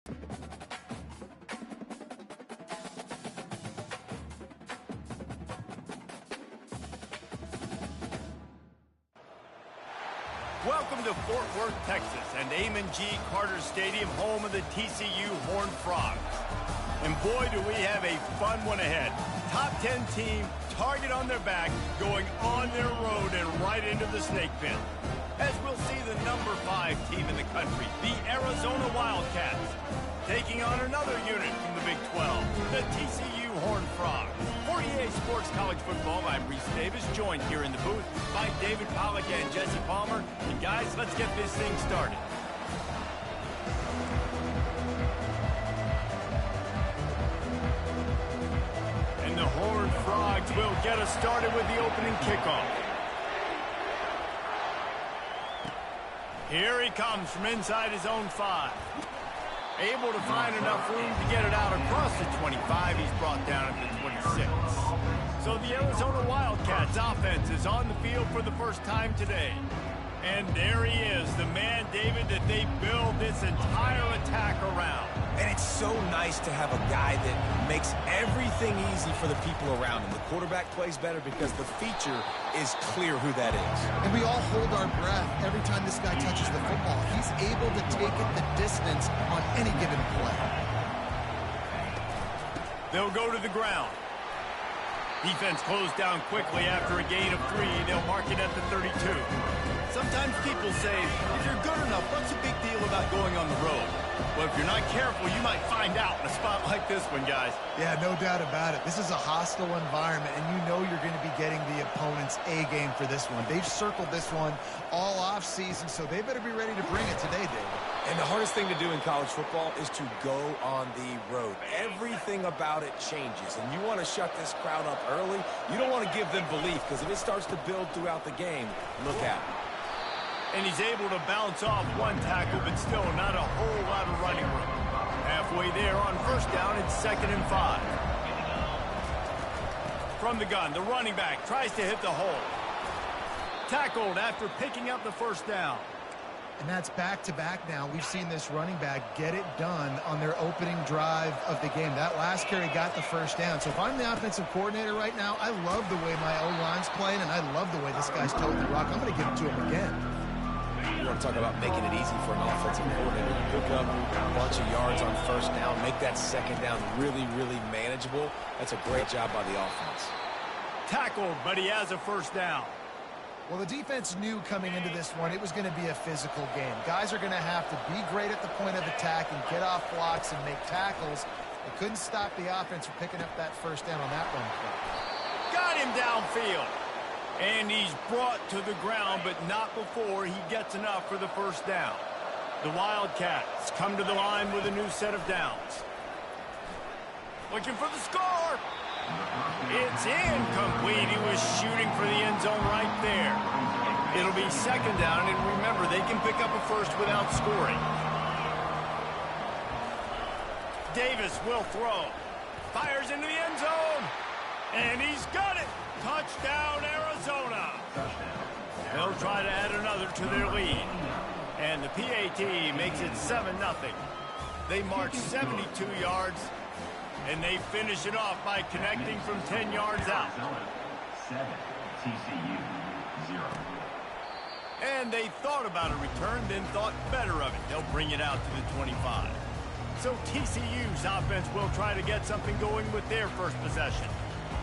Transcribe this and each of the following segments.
Welcome to Fort Worth, Texas, and Amon G. Carter Stadium, home of the TCU Horned Frogs. And boy, do we have a fun one ahead. Top 10 team, target on their back, going on their road and right into the snake pit. As we'll see the number 5 team in the country, the Arizona Wildcats, taking on another unit from the Big 12, the TCU Horned Frogs. For EA Sports College Football, I'm Reese Davis, joined here in the booth by David Pollack and Jesse Palmer. And guys, let's get this thing started. And the Horned Frogs will get us started with the opening kickoff. Here he comes from inside his own 5. Able to find enough room to get it out across the 25. He's brought down at the 26. So the Arizona Wildcats offense is on the field for the first time today. And there he is, the man, David, that they build this entire attack around. And it's so nice to have a guy that makes everything easy for the people around him. The quarterback plays better because the feature is clear who that is. And we all hold our breath every time this guy touches the football. He's able to take it the distance on any given play. They'll go to the ground. Defense closed down quickly after a gain of 3. They'll mark it at the 32. Sometimes people say, if you're good enough, what's the big deal about going on the road? Well, if you're not careful, you might find out in a spot like this one, guys. Yeah, no doubt about it. This is a hostile environment, and you know you're going to be getting the opponent's A-game for this one. They've circled this one all off-season, so they better be ready to bring it today, David. And the hardest thing to do in college football is to go on the road. Everything about it changes, and you want to shut this crowd up early. You don't want to give them belief, because if it starts to build throughout the game, look out. And he's able to bounce off one tackle, but still not a whole lot of running room. Halfway there on first down, it's 2nd and 5. From the gun, the running back tries to hit the hole. Tackled after picking up the first down. And that's back-to-back now. We've seen this running back get it done on their opening drive of the game. That last carry got the first down. So if I'm the offensive coordinator right now, I love the way my O-line's playing, and I love the way this guy's toting the rock. I'm going to give it to him again. You want to talk about making it easy for an offensive coordinator. You pick up a bunch of yards on first down, make that second down really, really manageable. That's a great job by the offense. Tackled, but he has a first down. Well, the defense knew coming into this one it was going to be a physical game. Guys are going to have to be great at the point of attack and get off blocks and make tackles. They couldn't stop the offense from picking up that first down on that one play. Got him downfield. And he's brought to the ground, but not before he gets enough for the first down. The Wildcats come to the line with a new set of downs. Looking for the score. It's incomplete. He was shooting for the end zone right there. It'll be 2nd down, and remember, they can pick up a first without scoring. Davis will throw. Fires into the end zone. And he's got it. Touchdown, Arizona. They'll try to add another to their lead. And the PAT makes it 7-0. They march 72 yards, and they finish it off by connecting from 10 yards out. 7, TCU 0. And they thought about a return, then thought better of it. They'll bring it out to the 25. So TCU's offense will try to get something going with their first possession.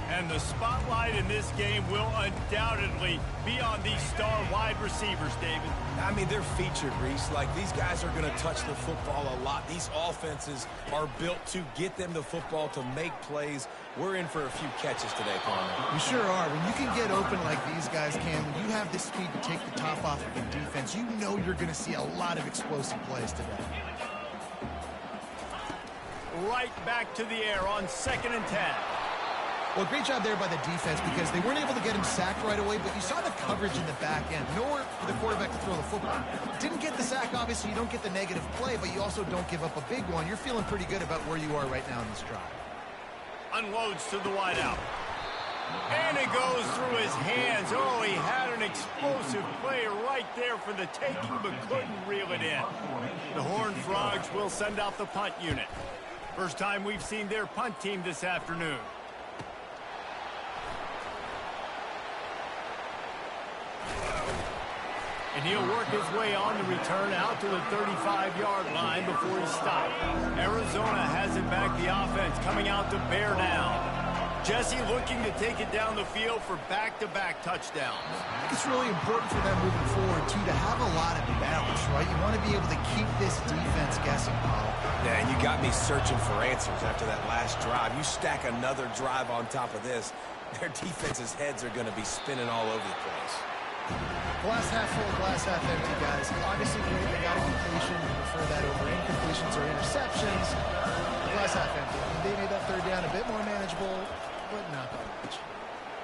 And the spotlight in this game will undoubtedly be on these star wide receivers, David. I mean, they're featured, Reese. Like, these guys are going to touch the football a lot. These offenses are built to get them the football, to make plays. We're in for a few catches today, Palmer. We sure are. When you can get open like these guys can, when you have the speed to take the top off of the defense, you know you're going to see a lot of explosive plays today. Right back to the air on 2nd and 10. Well, great job there by the defense because they weren't able to get him sacked right away, but you saw the coverage in the back end. Nowhere for the quarterback to throw the football. Didn't get the sack, obviously. You don't get the negative play, but you also don't give up a big one. You're feeling pretty good about where you are right now in this drive. Unloads to the wideout. And it goes through his hands. Oh, he had an explosive play right there for the taking, but couldn't reel it in. The Horned Frogs will send out the punt unit. First time we've seen their punt team this afternoon. And he'll work his way on the return out to the 35-yard line before he stopped. Arizona has it back, the offense coming out to bear down. Jesse looking to take it down the field for back-to-back touchdowns. I think it's really important for them moving forward, too, to have a lot of balance, right? You want to be able to keep this defense guessing, Paul. Yeah, and you got me searching for answers after that last drive. You stack another drive on top of this, their defense's heads are going to be spinning all over the place. Glass half full, glass half empty, guys. Obviously, they got a completion. You prefer that over incompletions or interceptions. Glass half empty. They made that third down a bit more manageable, but not by much.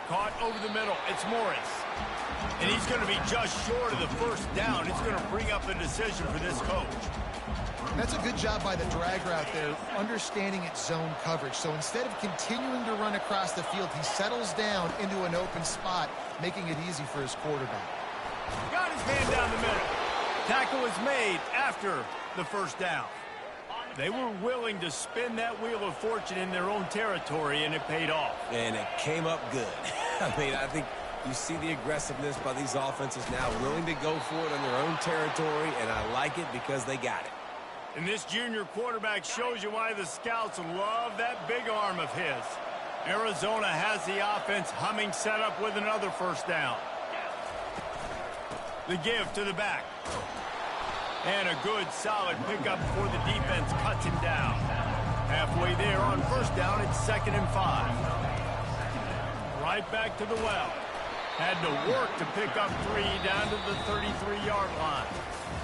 Caught over the middle. It's Morris. And he's going to be just short of the first down. It's going to bring up a decision for this coach. That's a good job by the drag route there, understanding its zone coverage. So instead of continuing to run across the field, he settles down into an open spot, making it easy for his quarterback. Got his man down the middle. Tackle was made after the first down. They were willing to spin that wheel of fortune in their own territory, and it paid off. And it came up good. I mean, I think you see the aggressiveness by these offenses now, willing to go for it on their own territory, and I like it because they got it. And this junior quarterback shows you why the scouts love that big arm of his. Arizona has the offense humming, set up with another first down. The give to the back. And a good, solid pickup before the defense cuts him down. Halfway there on first down, it's 2nd and 5. Right back to the well. Had to work to pick up 3 down to the 33-yard line.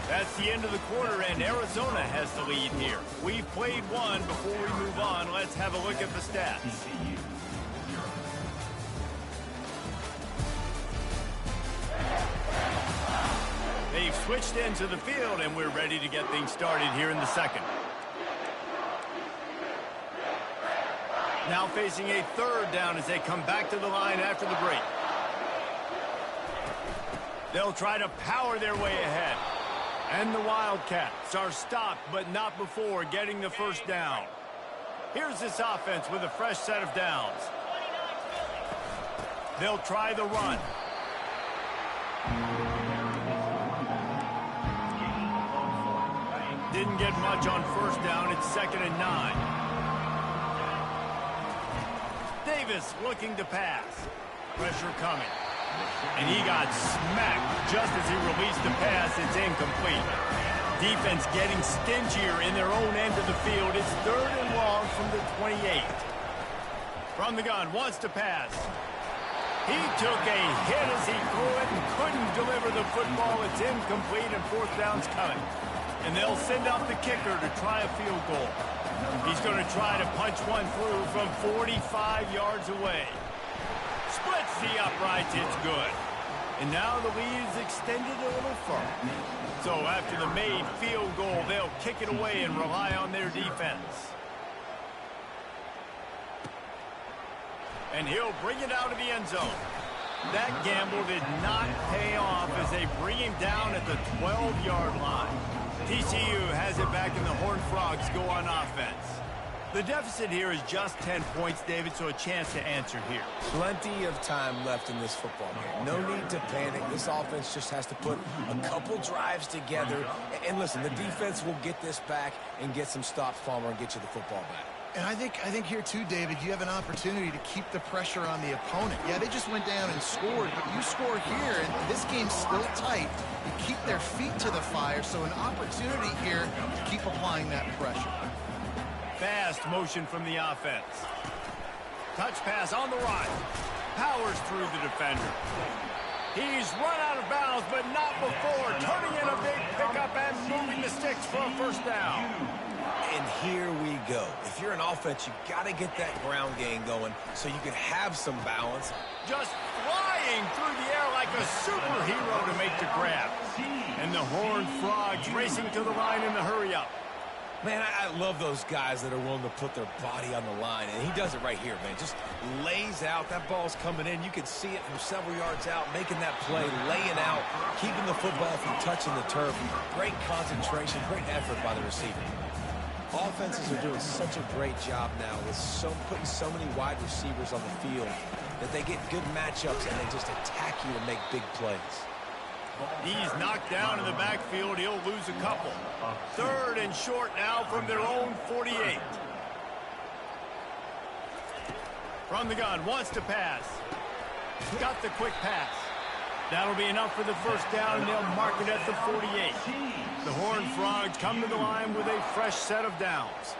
That's the end of the quarter, and Arizona has the lead here. We've played one. Before we move on, let's have a look at the stats. TCU 0. They've switched ends of the field, and we're ready to get things started here in the second. Now facing a third down as they come back to the line after the break. They'll try to power their way ahead. And the Wildcats are stopped, but not before getting the first down. Here's this offense with a fresh set of downs. They'll try the run. Didn't get much on first down. It's 2nd and 9. Davis looking to pass. Pressure coming. And he got smacked just as he released the pass. It's incomplete. Defense getting stingier in their own end of the field. It's 3rd and long from the 28. From the gun, wants to pass. He took a hit as he threw it and couldn't deliver the football. It's incomplete and 4th down's coming. And they'll send out the kicker to try a field goal. He's going to try to punch one through from 45 yards away. Splits the uprights, it's good. And now the lead is extended a little further. So after the made field goal, they'll kick it away and rely on their defense. And he'll bring it out of the end zone. That gamble did not pay off as they bring him down at the 12-yard line. TCU has it back and the Horned Frogs go on offense. The deficit here is just 10 points, David, so a chance to answer here. Plenty of time left in this football game. No need to panic. This offense just has to put a couple drives together. And listen, the defense will get this back and get some stops, Palmer, and get you the football back. And I think here too, David, you have an opportunity to keep the pressure on the opponent. Yeah, they just went down and scored, but you score here, and this game's still tight. You keep their feet to the fire, so an opportunity here to keep applying that pressure. Fast motion from the offense. Touch pass on the right. Powers through the defender. He's run out of bounds, but not before. Turning in a big pickup and moving the sticks for a first down. And here we go. If you're an offense, you've got to get that ground game going so you can have some balance. Just flying through the air like a superhero to make the grab. And the Horned Frogs racing to the line in the hurry-up. Man, I love those guys that are willing to put their body on the line, and he does it right here, man. Just lays out. That ball's coming in. You can see it from several yards out, making that play, laying out, keeping the football from touching the turf. Great concentration, great effort by the receiver. Offenses are doing such a great job now with putting so many wide receivers on the field that they get good matchups and they just attack you to make big plays. He's knocked down in the backfield. He'll lose a couple. 3rd and short now from their own 48. From the gun, wants to pass. Got the quick pass. That'll be enough for the first down, and they'll mark it at the 48. The Horned Frogs come to the line with a fresh set of downs.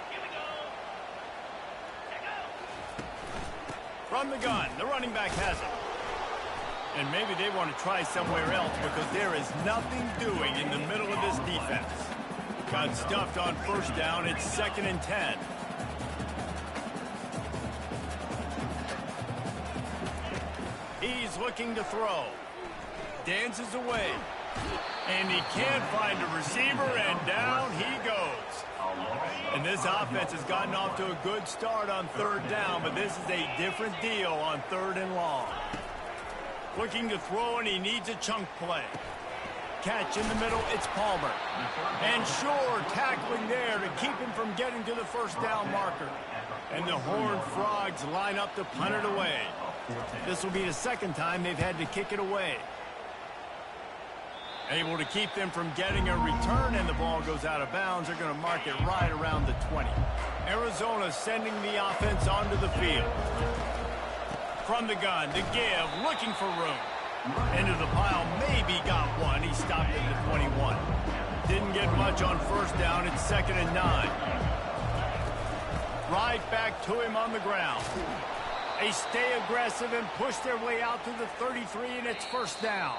From the gun, the running back has it. And maybe they want to try somewhere else because there is nothing doing in the middle of this defense. Got stuffed on first down. It's 2nd and 10. He's looking to throw. Dances away. And he can't find a receiver, and down he goes. And this offense has gotten off to a good start on 3rd down, but this is a different deal on 3rd and long. Looking to throw, and he needs a chunk play. Catch in the middle, it's Palmer. And Shore tackling there to keep him from getting to the first down marker. And the Horned Frogs line up to punt it away. This will be the 2nd time they've had to kick it away. Able to keep them from getting a return, and the ball goes out of bounds. They're going to mark it right around the 20. Arizona sending the offense onto the field. From the gun, to give, looking for room. Into the pile, maybe got one. He stopped at the 21. Didn't get much on first down. It's 2nd and 9. Right back to him on the ground. They stay aggressive and push their way out to the 33, and it's first down.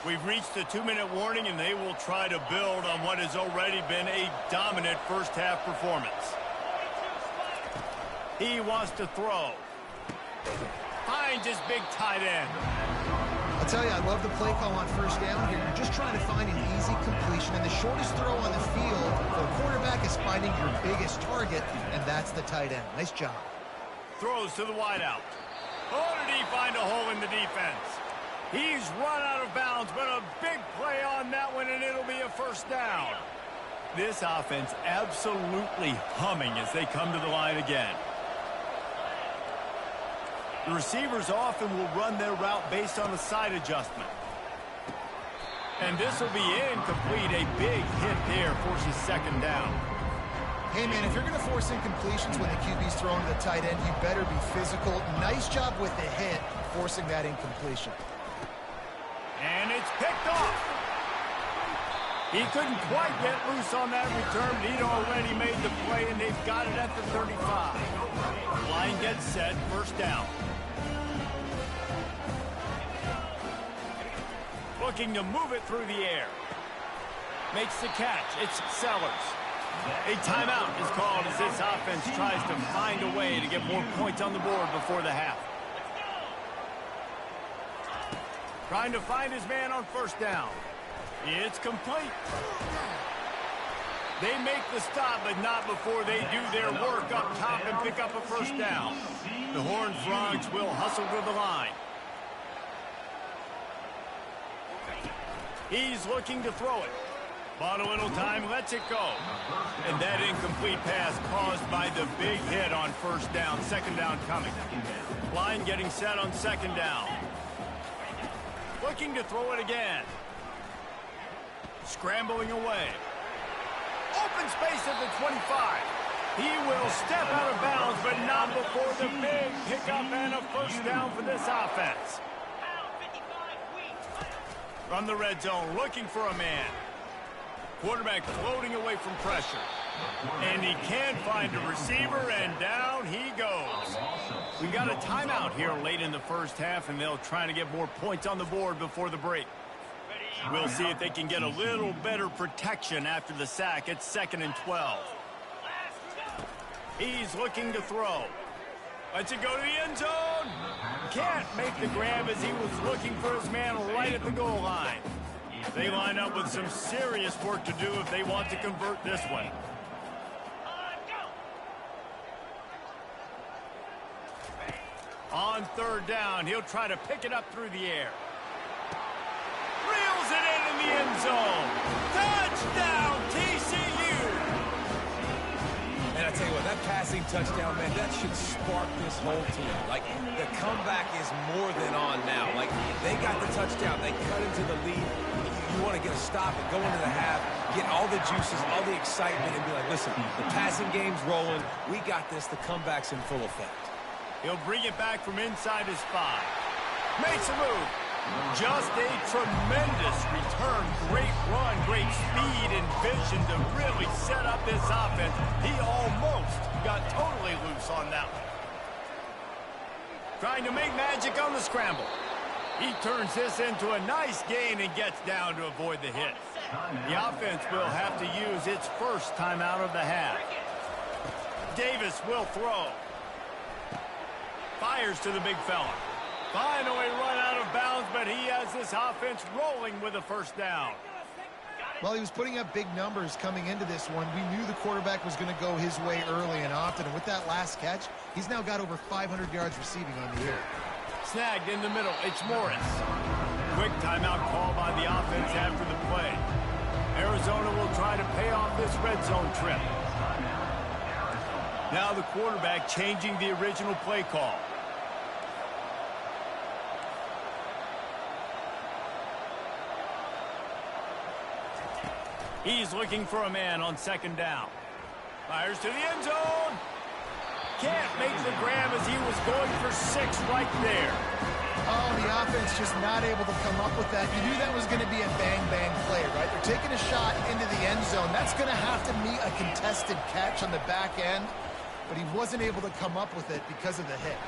We've reached the 2-minute warning, and they will try to build on what has already been a dominant first-half performance. He wants to throw. Finds his big tight end. I'll tell you, I love the play call on first down here. You're just trying to find an easy completion, and the shortest throw on the field for a quarterback is finding your biggest target, and that's the tight end. Nice job. Throws to the wideout. Oh, did he find a hole in the defense? He's run out of bounds, but a big play on that one, and it'll be a first down. This offense absolutely humming as they come to the line again. The receivers often will run their route based on a side adjustment. And this will be incomplete. A big hit there forces 2nd down. Hey, man, if you're going to force incompletions when the QB's throwing to the tight end, you better be physical. Nice job with the hit, forcing that incompletion. And it's picked off. He couldn't quite get loose on that return, but he'd already made the play, and they've got it at the 35. Line gets set, first down. Looking to move it through the air. Makes the catch. It's Sellers. A timeout is called as this offense tries to find a way to get more points on the board before the half. Trying to find his man on first down. It's complete. They make the stop, but not before they do their work up top and pick up a first down. The Horned Frogs will hustle to the line. He's looking to throw it. Bought a little time, lets it go. And that incomplete pass caused by the big hit on first down. 2nd down coming. Line getting set on 2nd down. Looking to throw it again. Scrambling away. Open space at the 25. He will step out of bounds, but not before the big pickup and a first down for this offense. From the red zone, looking for a man. Quarterback floating away from pressure. And he can't find a receiver, and down he goes. We got a timeout here late in the first half, and they'll try to get more points on the board before the break. We'll see if they can get a little better protection after the sack. It's 2nd and 12. He's looking to throw. Lets it go to the end zone. Can't make the grab as he was looking for his man right at the goal line. They line up with some serious work to do if they want to convert this one. on third down. He'll try to pick it up through the air. Reels it in the end zone. Touchdown, TCU! And I tell you what, that passing touchdown, man, that should spark this whole team. Like, the comeback is more than on now. Like, they got the touchdown. They cut into the lead. You want to get a stop and go into the half, get all the juices, all the excitement, and be like, listen, the passing game's rolling. We got this. The comeback's in full effect. He'll bring it back from inside his 5. Makes a move. Just a tremendous return. Great run, great speed and vision to really set up this offense. He almost got totally loose on that one. Trying to make magic on the scramble. He turns this into a nice gain and gets down to avoid the hit. The offense will have to use its first timeout of the half. Davis will throw. Fires to the big fella. Finally run out of bounds, but he has this offense rolling with a first down. Well, he was putting up big numbers coming into this one. We knew the quarterback was going to go his way early and often. And with that last catch, he's now got over 500 yards receiving on the year. Snagged in the middle. It's Morris. Quick timeout call by the offense after the play. Arizona will try to pay off this red zone trip. Now the quarterback changing the original play call. He's looking for a man on second down. Fires to the end zone. Can't make the grab as he was going for 6 right there. Oh, the offense just not able to come up with that. You knew that was going to be a bang-bang play, right? They're taking a shot into the end zone. That's going to have to meet a contested catch on the back end, but he wasn't able to come up with it because of the hit.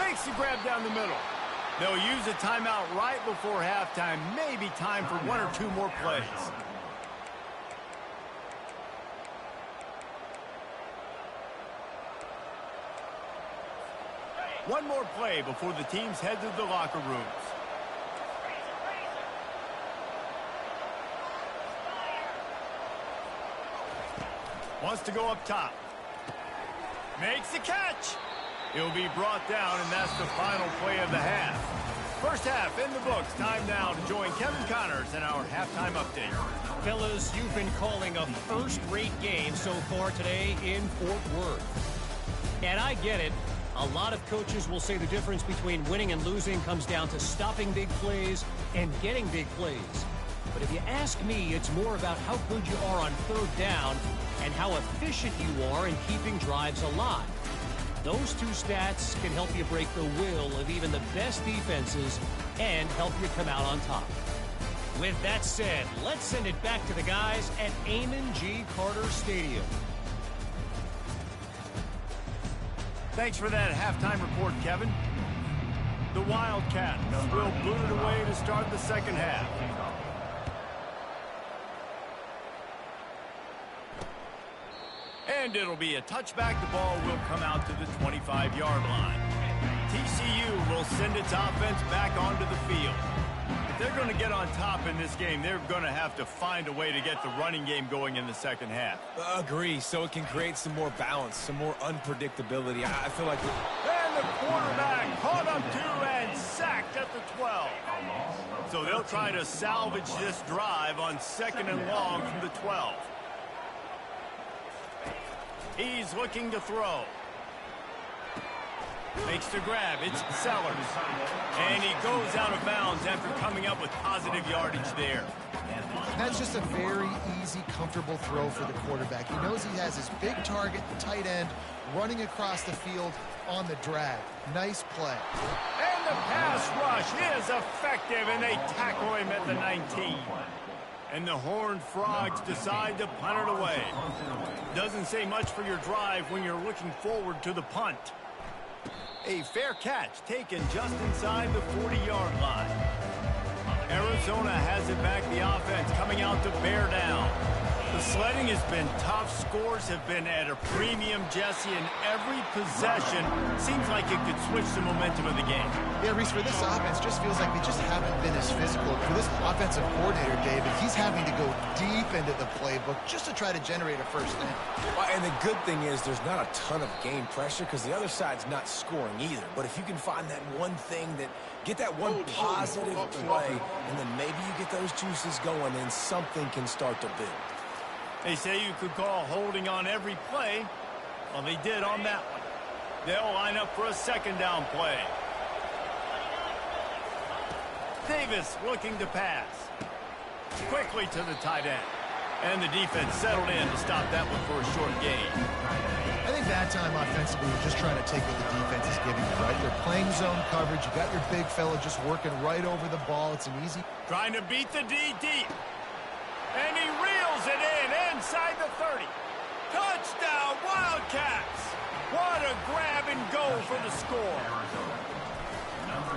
Makes the grab down the middle. They'll use a timeout right before halftime. Maybe time for 1 or 2 more plays. One more play before the teams head to the locker rooms. Wants to go up top. Makes the catch. He'll be brought down, and that's the final play of the half. First half in the books. Time now to join Kevin Connors in our halftime update. Fellas, you've been calling a first-rate game so far today in Fort Worth. And I get it. A lot of coaches will say the difference between winning and losing comes down to stopping big plays and getting big plays. But if you ask me, it's more about how good you are on third down and how efficient you are in keeping drives alive. Those 2 stats can help you break the will of even the best defenses and help you come out on top. With that said, let's send it back to the guys at Amon G. Carter Stadium. Thanks for that halftime report, Kevin. The Wildcats will boot it away to start the second half. And it'll be a touchback. The ball will come out to the 25-yard line. TCU will send its offense back onto the field. If they're going to get on top in this game, they're going to have to find a way to get the running game going in the second half. Agree, so it can create some more balance, some more unpredictability. I feel like... And the quarterback caught up to and sacked at the 12. So they'll try to salvage this drive on 2nd and long from the 12. He's looking to throw. Makes the grab. It's Sellers. And he goes out of bounds after coming up with positive yardage there. That's just a very easy, comfortable throw for the quarterback. He knows he has his big target, the tight end, running across the field on the drag. Nice play. And the pass rush is effective, and they tackle him at the 19. And the Horned Frogs decide to punt it away. Doesn't say much for your drive when you're looking forward to the punt. A fair catch taken just inside the 40-yard line. Arizona has it back, the offense coming out to bear down. The sledding has been tough. Scores have been at a premium, Jesse, and every possession seems like it could switch the momentum of the game. Yeah, Reese, for this offense, just feels like they just haven't been as physical. For this offensive coordinator, David, he's he's having to go deep into the playbook just to try to generate a first down. Well, and the good thing is there's not a ton of game pressure because the other side's not scoring either. But if you can find that one thing get that one positive play, and then maybe you get those juices going and something can start to build. They say you could call holding on every play. Well, they did on that one. They'll line up for a second down play. Davis looking to pass. Quickly to the tight end. And the defense settled in to stop that one for a short gain. I think that time offensively, you're just trying to take what the defense is giving you, right? They're playing zone coverage. You got your big fella just working right over the ball. It's an easy... Trying to beat the D deep. And he reels it in inside the 30. Touchdown, Wildcats! What a grab and go for the score.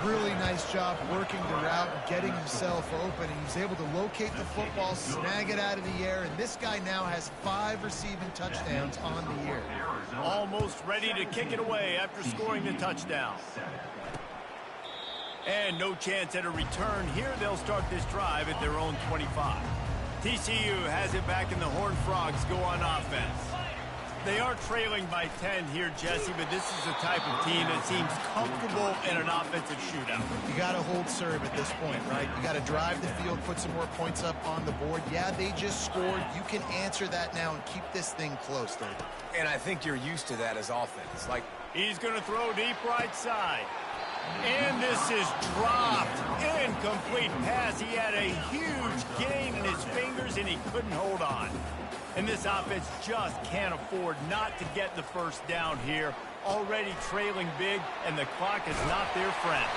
Really nice job working the route and getting himself open. And he's able to locate the football, snag it out of the air, and this guy now has 5 receiving touchdowns on the year. Almost ready to kick it away after scoring the touchdown. And no chance at a return here. They'll start this drive at their own 25. TCU has it back, and the Horned Frogs go on offense. They are trailing by 10 here, Jesse, but this is the type of team that seems comfortable in an offensive shootout. You got to hold serve at this point, right? You got to drive the field, put some more points up on the board. Yeah, they just scored. You can answer that now and keep this thing close, Dave. And I think you're used to that as offense. Like, he's going to throw deep right side. And this is dropped. Incomplete pass. He had a huge gain in his fingers, and he couldn't hold on. And this offense just can't afford not to get the first down here. Already trailing big, and the clock is not their friend.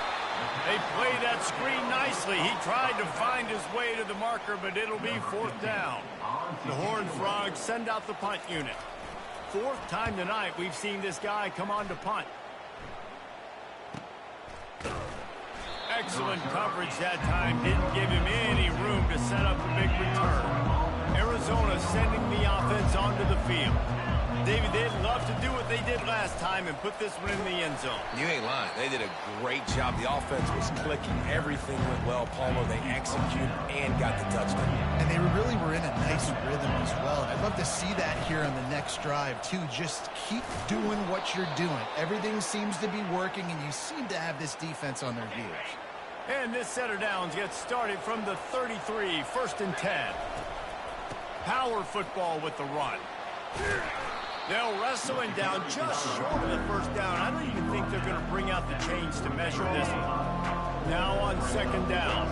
They play that screen nicely. He tried to find his way to the marker, but it'll be 4th down. The Horned Frogs send out the punt unit. 4th time tonight we've seen this guy come on to punt. Excellent coverage that time. Didn't give him any room to set up a big return. Arizona sending the offense onto the field. David, they'd love to do what they did last time and put this one in the end zone. You ain't lying. They did a great job. The offense was clicking. Everything went well. Palmer, they executed and got the touchdown. And they really were in a nice rhythm as well. And I'd love to see that here on the next drive, too. Just keep doing what you're doing. Everything seems to be working, and you seem to have this defense on their heels. And this set of downs gets started from the 33, 1st and 10. Power football with the run. They'll wrestle him down just short of the first down. I don't even think they're going to bring out the chains to measure this one. Now on 2nd down.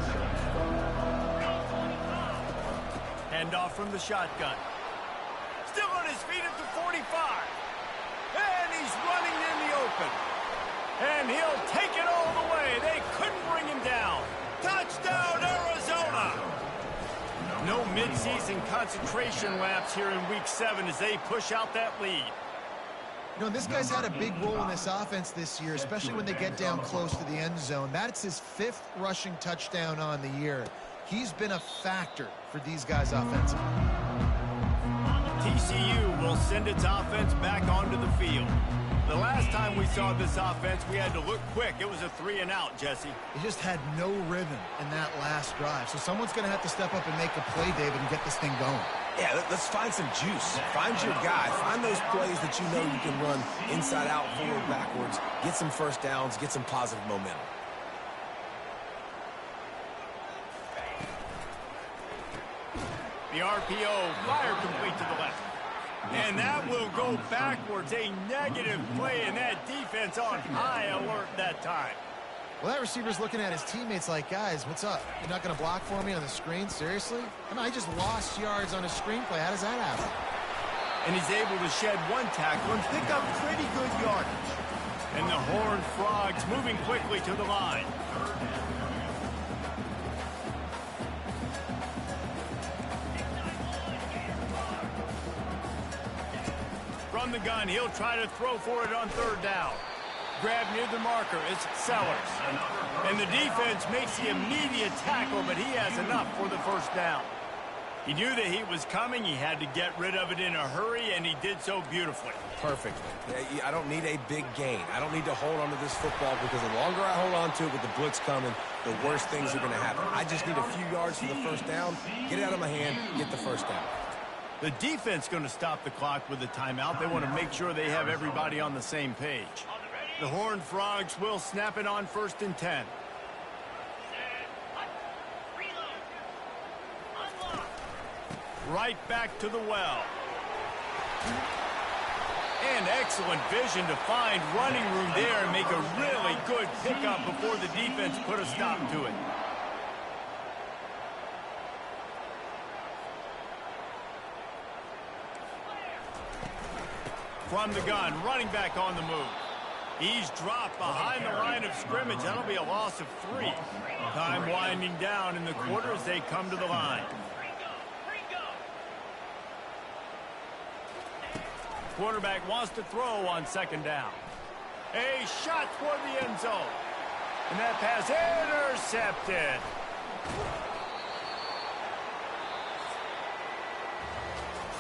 Handoff from the shotgun. Still on his feet at the 45. And he's running in the open. And he'll take it all the way. They couldn't bring him down. Touchdown, Arizona! No midseason concentration laps here in Week 7 as they push out that lead. You know, this guy's had a big role in this offense this year, especially when they get down close to the end zone. That's his 5th rushing touchdown on the year. He's been a factor for these guys offensively. TCU will send its offense back onto the field. The last time we saw this offense, we had to look quick. It was a 3-and-out, Jesse. They just had no rhythm in that last drive. So someone's going to have to step up and make a play, David, and get this thing going. Yeah, let's find some juice. Find your guy. Find those plays that you know you can run inside out, forward, backwards. Get some first downs. Get some positive momentum. The RPO, fire complete to the left. And that will go backwards. A negative play, and that defense on high alert that time. Well, that receiver's looking at his teammates like, guys, what's up? You're not going to block for me on the screen? Seriously? I mean, I just lost yards on a screenplay. How does that happen? And he's able to shed one tackle and pick up pretty good yardage. And the Horned Frogs moving quickly to the line. From the gun, he'll try to throw for it on 3rd down. Grab near the marker, it's Sellers. And the defense makes the immediate tackle, but he has enough for the first down. He knew the heat was coming. He had to get rid of it in a hurry, and he did so beautifully. Perfectly. I don't need a big gain. I don't need to hold on to this football because the longer I hold on to it with the blitz coming, the worse things are going to happen. I just need a few yards for the first down, get it out of my hand, get the first down. The defense going to stop the clock with a timeout. They want to make sure they have everybody on the same page. The Horned Frogs will snap it on 1st and 10. Right back to the well. And excellent vision to find running room there and make a really good pickup before the defense put a stop to it. From the gun, running back on the move. He's dropped behind the line of scrimmage. That'll be a loss of 3. Time winding down in the quarter as they come to the line. Quarterback wants to throw on 2nd down. A shot toward the end zone. And that pass intercepted.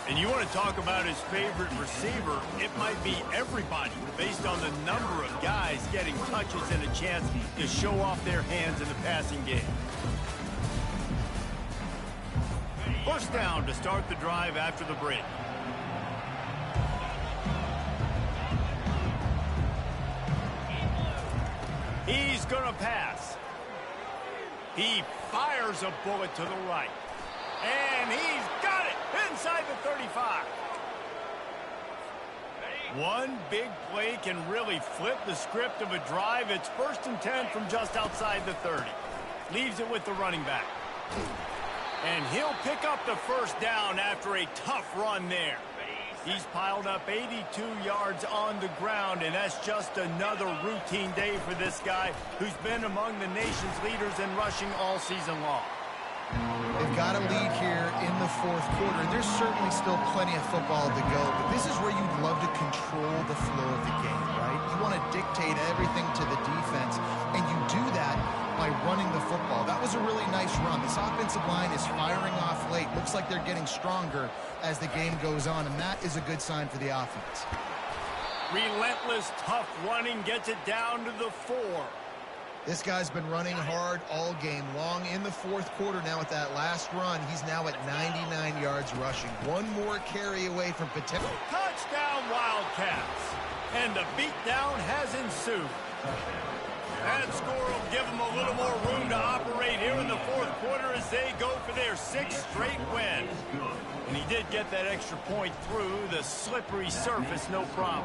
And you want to talk about his favorite receiver, it might be everybody based on the number of guys getting touches and a chance to show off their hands in the passing game. 1st down to start the drive after the break. He's going to pass. He fires a bullet to the right. And he's got it inside the 35. One big play can really flip the script of a drive. It's 1st and 10 from just outside the 30. Leaves it with the running back. And he'll pick up the 1st down after a tough run there. He's piled up 82 yards on the ground, and that's just another routine day for this guy who's been among the nation's leaders in rushing all season long. They've got a lead here in the 4th quarter. There's certainly still plenty of football to go, but this is where you'd love to control the flow of the game, right? You want to dictate everything to the defense, and you do that by running the football. That was a really nice run. This offensive line is firing off late. Looks like they're getting stronger as the game goes on, and that is a good sign for the offense. Relentless, tough running gets it down to the 4. This guy's been running hard all game long. In the 4th quarter now with that last run, he's now at 99 yards rushing. One more carry away from potential. Touchdown Wildcats. And the beatdown has ensued. That score will give them a little more room to operate here in the 4th quarter as they go for their 6th straight win. And he did get that extra point through the slippery surface, no problem.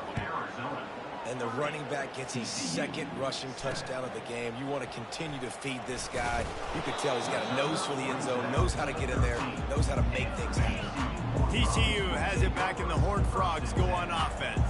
And the running back gets his 2nd rushing touchdown of the game. You want to continue to feed this guy. You can tell he's got a nose for the end zone, knows how to get in there, knows how to make things happen. TCU has it back, and the Horned Frogs go on offense.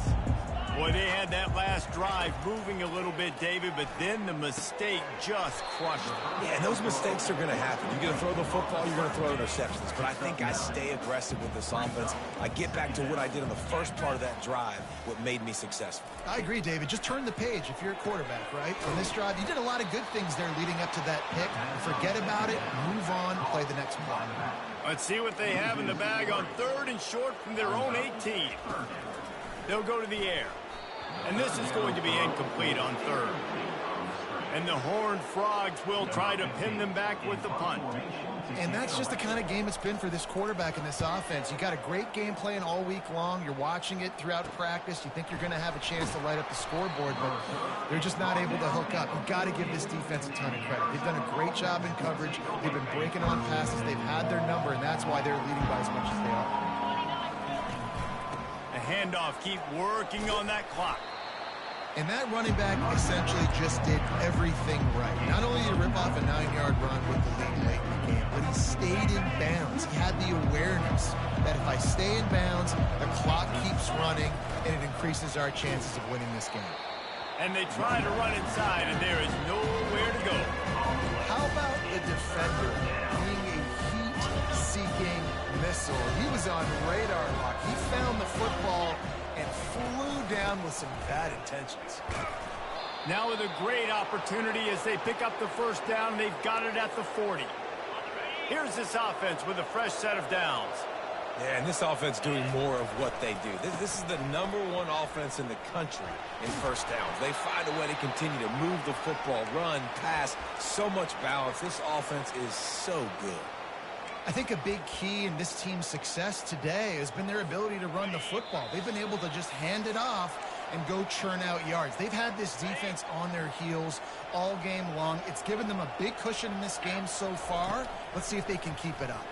Boy, they had that last drive moving a little bit, David, but then the mistake just crushed them. Yeah, and those mistakes are going to happen. You're going to throw the football, you're going to throw interceptions. But I think I stay aggressive with this offense. I get back to what I did in the first part of that drive, what made me successful. I agree, David. Just turn the page if you're a quarterback, right? On this drive, you did a lot of good things there leading up to that pick. Forget about it, move on, play the next play. Let's see what they have in the bag on 3rd and short from their own 18. They'll go to the air. And this is going to be incomplete on 3rd. And the Horned Frogs will try to pin them back with the punt. And that's just the kind of game it's been for this quarterback and this offense. You got a great game plan all week long. You're watching it throughout practice. You think you're going to have a chance to light up the scoreboard, but they're just not able to hook up. You've got to give this defense a ton of credit. They've done a great job in coverage. They've been breaking on passes. They've had their number, and that's why they're leading by as much as they are. The handoff, keep working on that clock. And that running back essentially just did everything right. Not only did he rip off a 9-yard run with the lead late in the game, but he stayed in bounds. He had the awareness that if I stay in bounds, the clock keeps running, and it increases our chances of winning this game. And they try to run inside, and there is nowhere to go. How about the defender being a heat-seeking missile? He was on radar lock. He found the football and flew down with some bad intentions. Now with a great opportunity as they pick up the 1st down. They've got it at the 40. Here's this offense with a fresh set of downs. Yeah, and this offense doing more of what they do. This is the #1 offense in the country in first downs. They find a way to continue to move the football, run, pass, so much balance. This offense is so good. I think a big key in this team's success today has been their ability to run the football. They've been able to just hand it off and go churn out yards. They've had this defense on their heels all game long. It's given them a big cushion in this game so far. Let's see if they can keep it up.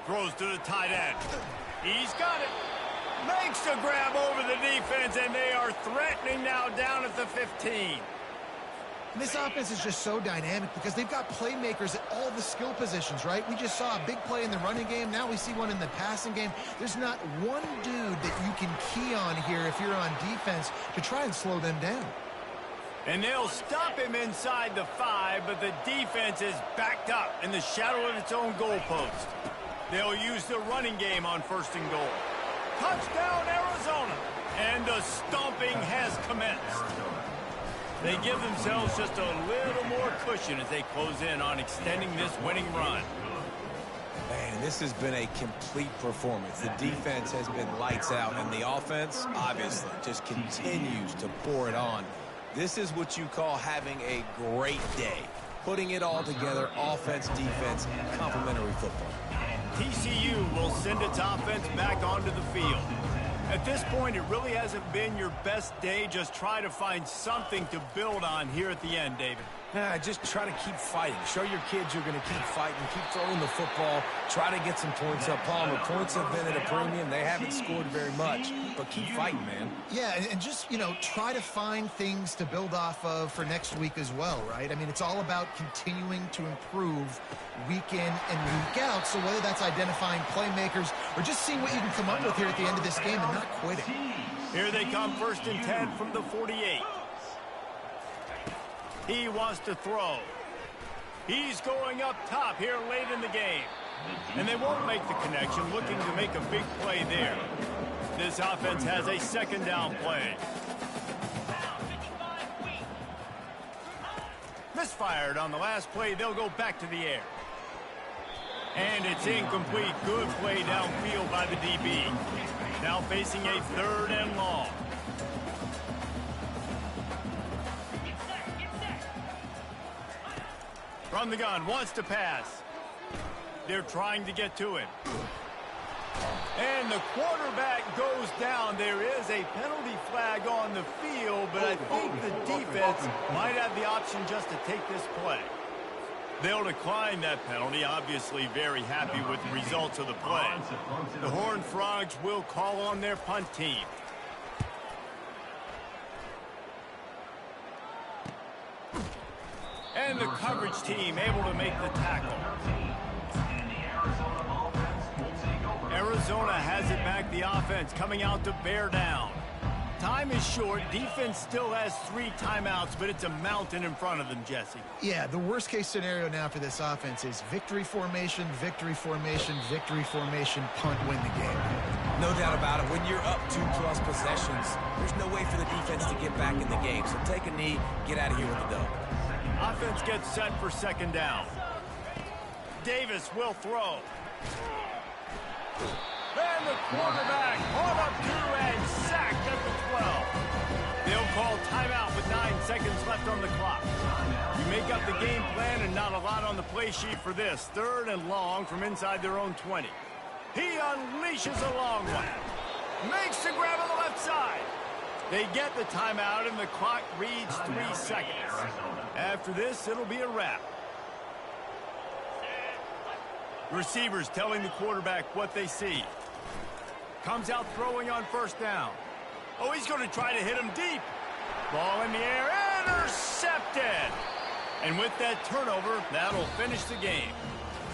Throws to the tight end. He's got it. Makes a grab over the defense, and they are threatening now down at the 15. And this offense is just so dynamic because they've got playmakers at all the skill positions, right? We just saw a big play in the running game. Now we see one in the passing game. There's not one dude that you can key on here if you're on defense to try and slow them down. And they'll stop him inside the 5, but the defense is backed up in the shadow of its own goalpost. They'll use the running game on 1st and goal. Touchdown, Arizona! And the stomping has commenced. They give themselves just a little more cushion as they close in on extending this winning run. Man, this has been a complete performance. The defense has been lights out, and the offense, obviously, just continues to pour it on. This is what you call having a great day. Putting it all together, offense, defense, complementary football. TCU will send its offense back onto the field. At this point, it really hasn't been your best day. Just try to find something to build on here at the end, David. Just try to keep fighting. Show your kids you're going to keep fighting. Keep throwing the football. Try to get some points up. Palmer, points have been at a premium. They haven't scored very much, but keep fighting, man. Yeah, and just, try to find things to build off of for next week as well, right? I mean, it's all about continuing to improve week in and week out. So whether that's identifying playmakers or just seeing what you can come up with here at the end of this game and not quitting. Here they come, 1st and 10 from the 48. He wants to throw. He's going up top here late in the game. And they won't make the connection, looking to make a big play there. This offense has a 2nd down play. Misfired on the last play. They'll go back to the air. And it's incomplete. Good play downfield by the DB. Now facing a 3rd and long. From the gun, wants to pass. They're trying to get to him. And the quarterback goes down. There is a penalty flag on the field, but I think the defense might have the option just to take this play. They'll decline that penalty, obviously very happy with the results of the play. The Horned Frogs will call on their punt team. And the coverage team able to make the tackle. Arizona has it back, the offense coming out to bear down. Time is short. Defense still has 3 timeouts, but it's a mountain in front of them, Jesse. Yeah, the worst-case scenario now for this offense is victory formation, victory formation, victory formation, punt, win the game. No doubt about it. When you're up 2+ possessions, there's no way for the defense to get back in the game. So take a knee, get out of here with the dub. Offense gets set for 2nd down. Davis will throw. And the quarterback caught up to and sacked at the 12. They'll call timeout with 9 seconds left on the clock. You make up the game plan and not a lot on the play sheet for this. 3rd and long from inside their own 20. He unleashes a long one. Makes the grab on the left side. They get the timeout and the clock reads 3 seconds. After this, it'll be a wrap. Receivers telling the quarterback what they see. Comes out throwing on 1st down. Oh, he's going to try to hit him deep. Ball in the air, intercepted. And with that turnover, that'll finish the game.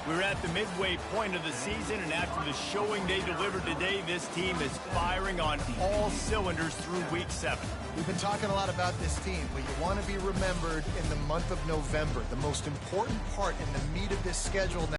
We're at the midway point of the season, and after the showing they delivered today, this team is firing on all cylinders through week 7. We've been talking a lot about this team, but you want to be remembered in the month of November. The most important part in the meat of this schedule now.